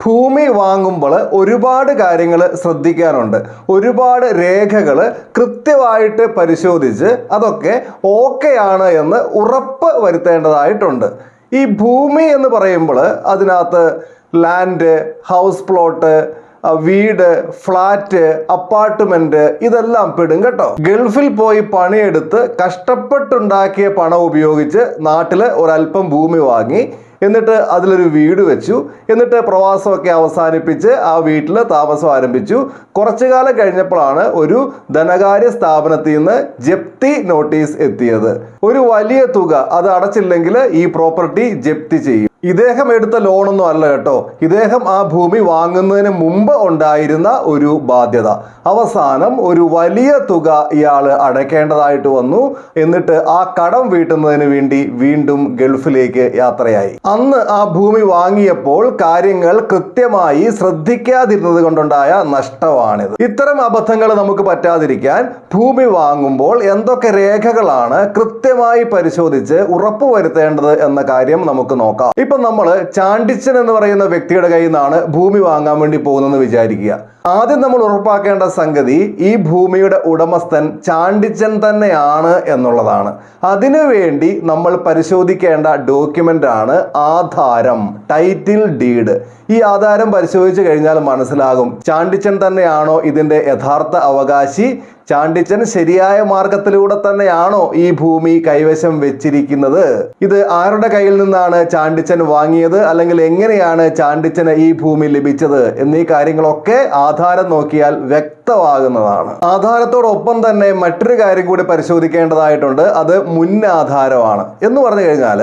ഭൂമി വാങ്ങുമ്പോൾ ഒരുപാട് കാര്യങ്ങൾ ശ്രദ്ധിക്കാനുണ്ട്. ഒരുപാട് രേഖകൾ കൃത്യമായിട്ട് പരിശോധിച്ച് അതൊക്കെ ഓക്കെയാണ് എന്ന് ഉറപ്പ് വരുത്തേണ്ടതായിട്ടുണ്ട്. ഈ ഭൂമി എന്ന് പറയുമ്പോൾ അതിനകത്ത് ലാൻഡ്, ഹൗസ് പ്ലോട്ട്, വീട്, ഫ്ലാറ്റ്, അപ്പാർട്ട്മെന്റ് ഇതെല്ലാം പെടും കേട്ടോ. ഗൾഫിൽ പോയി പണിയെടുത്ത് കഷ്ടപ്പെട്ടുണ്ടാക്കിയ പണം ഉപയോഗിച്ച് നാട്ടിൽ ഒരല്പം ഭൂമി വാങ്ങി, എന്നിട്ട് അതിലൊരു വീട് വെച്ചു, എന്നിട്ട് പ്രവാസമൊക്കെ അവസാനിപ്പിച്ച് ആ വീട്ടിൽ താമസം ആരംഭിച്ചു. കുറച്ചു കാലം കഴിഞ്ഞപ്പോഴാണ് ഒരു ധനകാര്യ സ്ഥാപനത്തിൽ നിന്ന് ജപ്തി നോട്ടീസ് എത്തിയത്. ഒരു വലിയ തുക അത് അടച്ചില്ലെങ്കിൽ ഈ പ്രോപ്പർട്ടി ജപ്തി ചെയ്യും. ഇദ്ദേഹം എടുത്ത ലോണൊന്നും അല്ല കേട്ടോ, ഇദ്ദേഹം ആ ഭൂമി വാങ്ങുന്നതിന് മുമ്പ് ഉണ്ടായിരുന്ന ഒരു ബാധ്യത. അവസാനം ഒരു വലിയ തുക ഇയാൾ അടയ്ക്കേണ്ടതായിട്ട് വന്നു. എന്നിട്ട് ആ കടം വീട്ടുന്നതിന് വേണ്ടി വീണ്ടും ഗൾഫിലേക്ക് യാത്രയായി. അന്ന് ആ ഭൂമി വാങ്ങിയപ്പോൾ കാര്യങ്ങൾ കൃത്യമായി ശ്രദ്ധിക്കാതിരുന്നത് കൊണ്ടുണ്ടായ നഷ്ടമാണിത്. ഇത്തരം അബദ്ധങ്ങൾ നമുക്ക് പറ്റാതിരിക്കാൻ ഭൂമി വാങ്ങുമ്പോൾ എന്തൊക്കെ രേഖകളാണ് കൃത്യമായി പരിശോധിച്ച് ഉറപ്പുവരുത്തേണ്ടത് എന്ന കാര്യം നമുക്ക് നോക്കാം. ഇപ്പൊ നമ്മൾ ചാണ്ടിച്ചൻ എന്ന് പറയുന്ന വ്യക്തിയുടെ കയ്യിൽ നിന്നാണ് ഭൂമി വാങ്ങാൻ വേണ്ടി പോകുന്നതെന്ന് വിചാരിക്കുക. ആദ്യം നമ്മൾ ഉറപ്പാക്കേണ്ട സംഗതി ഈ ഭൂമിയുടെ ഉടമസ്ഥൻ ചാണ്ടിച്ചൻ തന്നെയാണ് എന്നുള്ളതാണ്. അതിനുവേണ്ടി നമ്മൾ പരിശോധിക്കേണ്ട ഡോക്യുമെന്റ് ആണ് ആധാരം, ടൈറ്റിൽ ഡീഡ്. ഈ ആധാരം പരിശോധിച്ചു കഴിഞ്ഞാൽ മനസ്സിലാകും ചാണ്ടിച്ചൻ തന്നെയാണോ ഇതിന്റെ യഥാർത്ഥ അവകാശി, ചാണ്ടിച്ചൻ ശരിയായ മാർഗത്തിലൂടെ തന്നെയാണോ ഈ ഭൂമി കൈവശം വെച്ചിരിക്കുന്നത്, ഇത് ആരുടെ കയ്യിൽ നിന്നാണ് ചാണ്ടിച്ചൻ വാങ്ങിയത്, അല്ലെങ്കിൽ എങ്ങനെയാണ് ചാണ്ടിച്ചന് ഈ ഭൂമി ലഭിച്ചത് എന്നീ കാര്യങ്ങളൊക്കെ ആധാരം നോക്കിയാൽ വ്യക്തമാകുന്നതാണ്. ആധാരത്തോടൊപ്പം തന്നെ മറ്റൊരു കാര്യം കൂടി പരിശോധിക്കേണ്ടതായിട്ടുണ്ട്. അത് മുൻ ആധാരമാണ്. എന്ന് പറഞ്ഞു കഴിഞ്ഞാൽ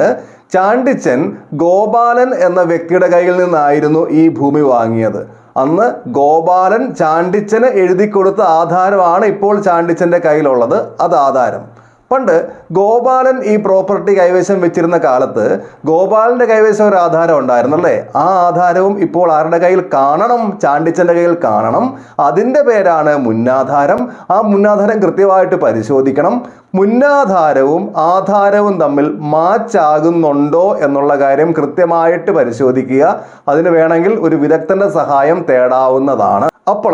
ചാണ്ടിച്ചൻ ഗോപാലൻ എന്ന വ്യക്തിയുടെ കയ്യിൽ നിന്നായിരുന്നു ഈ ഭൂമി വാങ്ങിയത്. അന്ന് ഗോപാലൻ ചാണ്ടിച്ചന് എഴുതി കൊടുത്ത ആധാരമാണ് ഇപ്പോൾ ചാണ്ടിച്ചന്റെ കയ്യിലുള്ളത്. അത് ആധാരം. പണ്ട് ഗോപാലൻ ഈ പ്രോപ്പർട്ടി കൈവശം വെച്ചിരുന്ന കാലത്ത് ഗോപാലന്റെ കൈവശം ഒരു ആധാരം ഉണ്ടായിരുന്നല്ലേ. ആ ആധാരവും ഇപ്പോൾ ആരുടെ കയ്യിൽ കാണണം? ചാണ്ടിച്ചന്റെ കയ്യിൽ കാണണം. അതിന്റെ പേരാണ് മുന്നാധാരം. ആ മുന്നാധാരം കൃത്യമായിട്ട് പരിശോധിക്കണം. മുന്നാധാരവും ആധാരവും തമ്മിൽ മാച്ച് ആകുന്നുണ്ടോ എന്നുള്ള കാര്യം കൃത്യമായിട്ട് പരിശോധിക്കുക. അതിന് വേണമെങ്കിൽ ഒരു വിദഗ്ധന്റെ സഹായം തേടാവുന്നതാണ്. അപ്പോൾ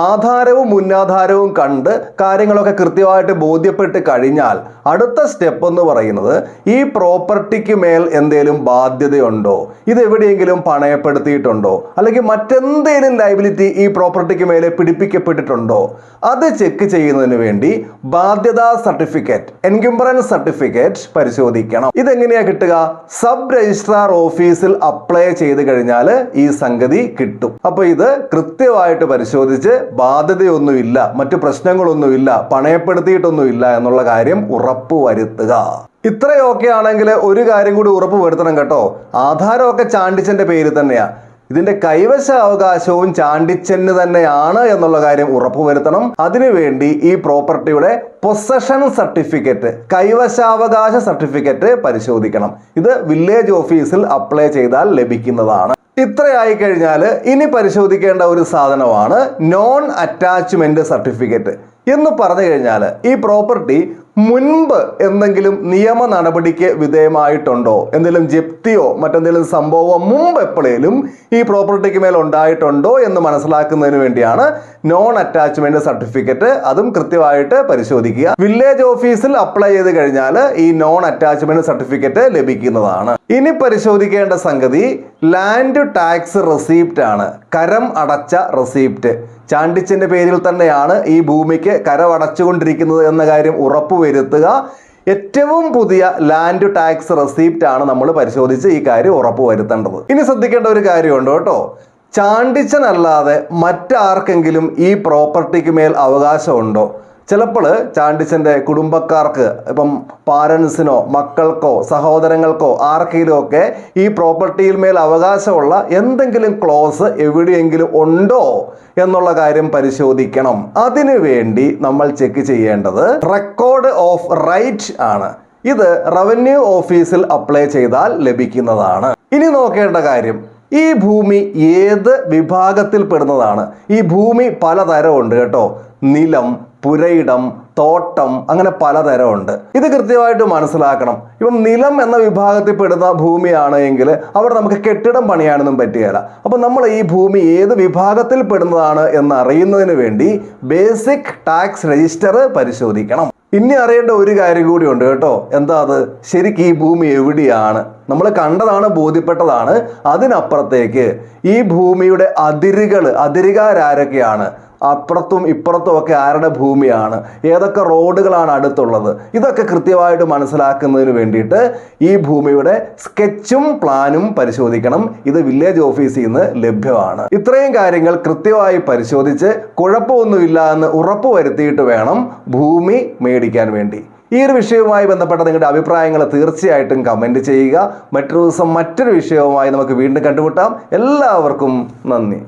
ആധാരവും മുന്നാധാരവും കണ്ട് കാര്യങ്ങളൊക്കെ കൃത്യമായിട്ട് ബോധ്യപ്പെട്ട് കഴിഞ്ഞാൽ അടുത്ത സ്റ്റെപ്പ് എന്ന് പറയുന്നത് ഈ പ്രോപ്പർട്ടിക്ക് മേൽ എന്തെങ്കിലും ബാധ്യതയുണ്ടോ, ഇത് എവിടെയെങ്കിലും പണയപ്പെടുത്തിയിട്ടുണ്ടോ, അല്ലെങ്കിൽ മറ്റെന്തെങ്കിലും ലയബിലിറ്റി ഈ പ്രോപ്പർട്ടിക്ക് മേലെ പിടിപ്പിക്കപ്പെട്ടിട്ടുണ്ടോ, അത് ചെക്ക് ചെയ്യുന്നതിന് വേണ്ടി ബാധ്യതാ സർട്ടിഫിക്കറ്റ്, എൻകംബറൻസ് സർട്ടിഫിക്കറ്റ് പരിശോധിക്കണം. ഇതെങ്ങനെയാ കിട്ടുക? സബ് രജിസ്ട്രാർ ഓഫീസിൽ അപ്ലൈ ചെയ്ത് കഴിഞ്ഞാൽ ഈ സംഗതി കിട്ടും. അപ്പൊ ഇത് കൃത്യമായിട്ട് പരിശോധിച്ച് ബാധ്യതയൊന്നുമില്ല, മറ്റു പ്രശ്നങ്ങളൊന്നുമില്ല, പണയപ്പെടുത്തിയിട്ടൊന്നുമില്ല എന്നുള്ള കാര്യം ഉറപ്പുവരുത്തുക. ഇത്രയൊക്കെ ആണെങ്കിൽ ഒരു കാര്യം കൂടി ഉറപ്പുവരുത്തണം കേട്ടോ. ആധാരമൊക്കെ ചാണ്ടിച്ചന്റെ പേര് തന്നെയാ. ഇതിന്റെ കൈവശ അവകാശവും ചാണ്ടിച്ചന് തന്നെയാണ് എന്നുള്ള കാര്യം ഉറപ്പുവരുത്തണം. അതിനുവേണ്ടി ഈ പ്രോപ്പർട്ടിയുടെ പൊസഷൻ സർട്ടിഫിക്കറ്റ്, കൈവശാവകാശ സർട്ടിഫിക്കറ്റ് പരിശോധിക്കണം. ഇത് വില്ലേജ് ഓഫീസിൽ അപ്ലൈ ചെയ്താൽ ലഭിക്കുന്നതാണ്. ഇത്രയായി കഴിഞ്ഞാൽ ഇനി പരിശോധിക്കേണ്ട ഒരു സാധനമാണ് നോൺ അറ്റാച്ച്മെന്റ് സർട്ടിഫിക്കറ്റ്. എന്ന് പറഞ്ഞു കഴിഞ്ഞാൽ ഈ പ്രോപ്പർട്ടി മുൻപ് എന്തെങ്കിലും നിയമ നടപടിക്ക് വിധേയമായിട്ടുണ്ടോ, എന്തെങ്കിലും ജപ്തിയോ മറ്റെന്തെങ്കിലും സംഭവമോ മുമ്പ് എപ്പോഴേലും ഈ പ്രോപ്പർട്ടിക്ക് മേൽ ഉണ്ടായിട്ടുണ്ടോ എന്ന് മനസ്സിലാക്കുന്നതിന് വേണ്ടിയാണ് നോൺ അറ്റാച്ച്മെന്റ് സർട്ടിഫിക്കറ്റ്. അതും കൃത്യമായിട്ട് പരിശോധിക്കുക. വില്ലേജ് ഓഫീസിൽ അപ്ലൈ ചെയ്ത് കഴിഞ്ഞാൽ ഈ നോൺ അറ്റാച്ച്മെന്റ് സർട്ടിഫിക്കറ്റ് ലഭിക്കുന്നതാണ്. ഇനി പരിശോധിക്കേണ്ട സംഗതി ലാൻഡ് ടാക്സ് റെസീപ്റ്റ് ആണ്, കരം അടച്ച റെസീപ്റ്റ്. ചാണ്ടിച്ചന്റെ പേരിൽ തന്നെയാണ് ഈ ഭൂമിക്ക് കരമടച്ചുകൊണ്ടിരിക്കുന്നത് എന്ന കാര്യം ഉറപ്പുവരുത്തുക. ഏറ്റവും പുതിയ ലാൻഡ് ടാക്സ് റെസീപ്റ്റ് ആണ് നമ്മൾ പരിശോധിച്ച് ഈ കാര്യം ഉറപ്പുവരുത്തേണ്ടത്. ഇനി ശ്രദ്ധിക്കേണ്ട ഒരു കാര്യമുണ്ട് കേട്ടോ. ചാണ്ടിച്ചൻ അല്ലാതെ മറ്റാർക്കെങ്കിലും ഈ പ്രോപ്പർട്ടിക്ക് മേൽ അവകാശമുണ്ടോ? ചിലപ്പോൾ ചാണ്ടിച്ചന്റെ കുടുംബക്കാർക്ക്, ഇപ്പം പാരൻസിനോ മക്കൾക്കോ സഹോദരങ്ങൾക്കോ ആർക്കെങ്കിലും ഒക്കെ ഈ പ്രോപ്പർട്ടിയിൽ മേൽ അവകാശമുള്ള എന്തെങ്കിലും ക്ലോസ് എവിടെയെങ്കിലും ഉണ്ടോ എന്നുള്ള കാര്യം പരിശോധിക്കണം. അതിനു വേണ്ടി നമ്മൾ ചെക്ക് ചെയ്യേണ്ടത് റെക്കോർഡ് ഓഫ് റൈറ്റ് ആണ്. ഇത് റവന്യൂ ഓഫീസിൽ അപ്ലൈ ചെയ്താൽ ലഭിക്കുന്നതാണ്. ഇനി നോക്കേണ്ട കാര്യം, ഈ ഭൂമി ഏത് വിഭാഗത്തിൽ പെടുന്നതാണ്? ഈ ഭൂമി പലതരമുണ്ട് കേട്ടോ. നിലം, പുരയിടം, തോട്ടം, അങ്ങനെ പലതരമുണ്ട്. ഇത് കൃത്യമായിട്ട് മനസ്സിലാക്കണം. ഇപ്പം നിലം എന്ന വിഭാഗത്തിൽ പെടുന്ന ഭൂമിയാണ് എങ്കിൽ അവിടെ നമുക്ക് കെട്ടിടം പണിയാനൊന്നും പറ്റുകയില്ല. അപ്പം നമ്മൾ ഈ ഭൂമി ഏത് വിഭാഗത്തിൽ പെടുന്നതാണ് എന്ന് അറിയുന്നതിന് വേണ്ടി ബേസിക് ടാക്സ് രജിസ്റ്റർ പരിശോധിക്കണം. ഇനി അറിയേണ്ട ഒരു കാര്യം കൂടി ഉണ്ട് കേട്ടോ. എന്താ അത്? ശരിക്കും ഈ ഭൂമി എവിടെയാണ്? നമ്മൾ കണ്ടതാണ്, ബോധ്യപ്പെട്ടതാണ്. അതിനപ്പുറത്തേക്ക് ഈ ഭൂമിയുടെ അതിരുകാരാരൊക്കെയാണ്? അപ്പുറത്തും ഇപ്പുറത്തും ഒക്കെ ആരുടെ ഭൂമിയാണ്? ഏതൊക്കെ റോഡുകളാണ് അടുത്തുള്ളത്? ഇതൊക്കെ കൃത്യമായിട്ട് മനസ്സിലാക്കുന്നതിന് വേണ്ടിയിട്ട് ഈ ഭൂമിയുടെ സ്കെച്ചും പ്ലാനും പരിശോധിക്കണം. ഇത് വില്ലേജ് ഓഫീസിൽ നിന്ന് ലഭ്യമാണ്. ഇത്രയും കാര്യങ്ങൾ കൃത്യമായി പരിശോധിച്ച് കുഴപ്പമൊന്നുമില്ല എന്ന് ഉറപ്പ് വരുത്തിയിട്ട് വേണം ഭൂമി മേടിക്കാൻ വേണ്ടി. ഈ ഒരു വിഷയവുമായി ബന്ധപ്പെട്ട നിങ്ങളുടെ അഭിപ്രായങ്ങൾ തീർച്ചയായിട്ടും കമൻറ്റ് ചെയ്യുക. മറ്റൊരു ദിവസം മറ്റൊരു വിഷയവുമായി നമുക്ക് വീണ്ടും കണ്ടുമുട്ടാം. എല്ലാവർക്കും നന്ദി.